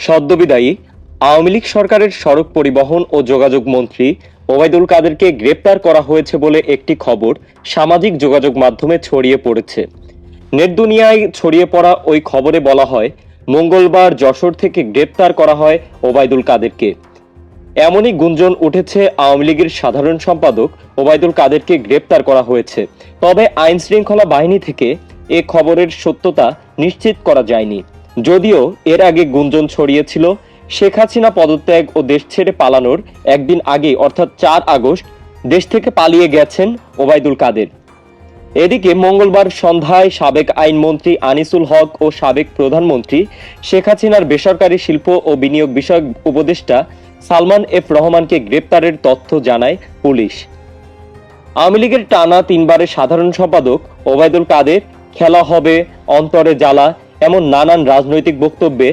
সদ্যবিদায়ী আওয়ামী লীগ সরকারের সড়ক পরিবহন ও যোগাযোগ মন্ত্রী ওবায়দুল কাদেরকে গ্রেপ্তার করা হয়েছে বলে একটি খবর সামাজিক যোগাযোগ মাধ্যমে ছড়িয়ে পড়েছে। নেট দুনিয়ায় ছড়িয়ে পড়া ওই খবরে বলা হয়, মঙ্গলবার যশোর থেকে গ্রেপ্তার করা হয় ওবায়দুল কাদেরকে। এমনই গুঞ্জন উঠেছে আওয়ামী লীগের সাধারণ সম্পাদক ওবায়দুল কাদেরকে গ্রেপ্তার করা হয়েছে। তবে আইন শৃঙ্খলা বাহিনী থেকে এ খবরের সত্যতা নিশ্চিত করা যায়নি। যদিও এর আগে গুঞ্জন ছড়িয়েছিল শেখ হাসিনা পদত্যাগ ও দেশ ছেড়ে পালানোর একদিন আগে অর্থাৎ 4 আগস্ট দেশ থেকে পালিয়ে গেছেন ওবায়দুল কাদের। এদিকে মঙ্গলবার সন্ধ্যায় সাবেক আইনমন্ত্রী আনিসুল হক ও সাবেক প্রধানমন্ত্রী শেখ হাসিনার বেসরকারি শিল্প ও বিনিয়োগ বিষয়ক উপদেষ্টা সালমান এফ রহমানকে গ্রেপ্তারের তথ্য জানায় পুলিশ। আওয়ামী লীগের টানা 3 বারের সাধারণ সম্পাদক ওবায়দুল কাদের খেলা হবে অন্তরে জ্বালা এমন নানান রাজনৈতিক বক্তব্যে